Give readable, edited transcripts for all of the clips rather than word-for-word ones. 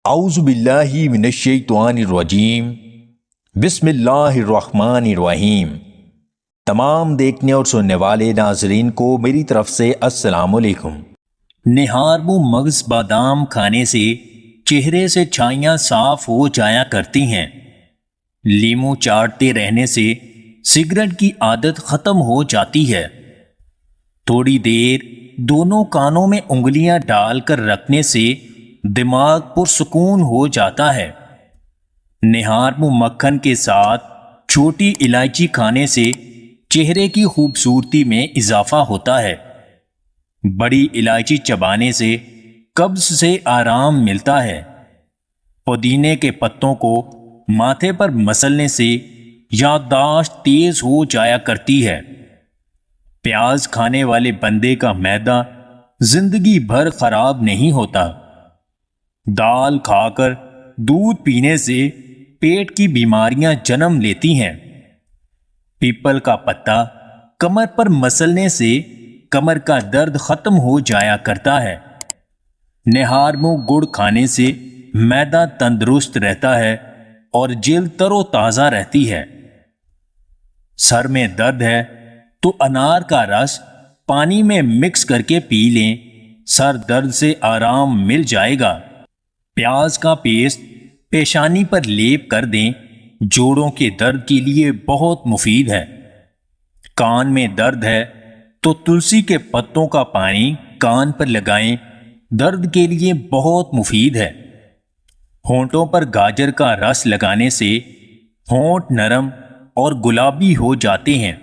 اعوذ باللہ من الشیطان الرجیم بسم اللہ الرحمن الرحیم۔ تمام دیکھنے اور سننے والے ناظرین کو میری طرف سے السلام علیکم۔ نہار منہ مغز بادام کھانے سے چہرے سے چھائیاں صاف ہو جایا کرتی ہیں۔ لیمو چاٹتے رہنے سے سگریٹ کی عادت ختم ہو جاتی ہے۔ تھوڑی دیر دونوں کانوں میں انگلیاں ڈال کر رکھنے سے دماغ پرسکون ہو جاتا ہے۔ نہار منہ مکھن کے ساتھ چھوٹی الائچی کھانے سے چہرے کی خوبصورتی میں اضافہ ہوتا ہے۔ بڑی الائچی چبانے سے قبض سے آرام ملتا ہے۔ پودینے کے پتوں کو ماتھے پر مسلنے سے یادداشت تیز ہو جایا کرتی ہے۔ پیاز کھانے والے بندے کا معدہ زندگی بھر خراب نہیں ہوتا۔ دال کھا کر دودھ پینے سے پیٹ کی بیماریاں جنم لیتی ہیں۔ پیپل کا پتا کمر پر مسلنے سے کمر کا درد ختم ہو جایا کرتا ہے۔ نہار منہ گڑ کھانے سے معدہ تندرست رہتا ہے اور جلد تر و تازہ رہتی ہے۔ سر میں درد ہے تو انار کا رس پانی میں مکس کر کے پی لیں، سر درد سے آرام مل جائے گا۔ پیاز کا پیسٹ پیشانی پر لیپ کر دیں، جوڑوں کے درد کے لیے بہت مفید ہے۔ کان میں درد ہے تو تلسی کے پتوں کا پانی کان پر لگائیں، درد کے لیے بہت مفید ہے۔ ہونٹوں پر گاجر کا رس لگانے سے ہونٹ نرم اور گلابی ہو جاتے ہیں۔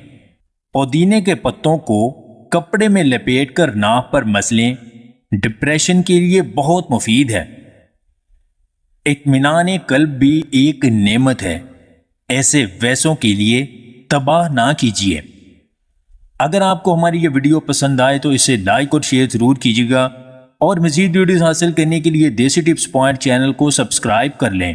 پودینے کے پتوں کو کپڑے میں لپیٹ کر ناک پر مسلیں، ڈپریشن کے لیے بہت مفید ہے۔ اطمینان قلب بھی ایک نعمت ہے، ایسے ویسوں کے لیے تباہ نہ کیجیے۔ اگر آپ کو ہماری یہ ویڈیو پسند آئے تو اسے لائک اور شیئر ضرور کیجیے گا، اور مزید ویڈیوز حاصل کرنے کے لیے دیسی ٹپس پوائنٹ چینل کو سبسکرائب کر لیں۔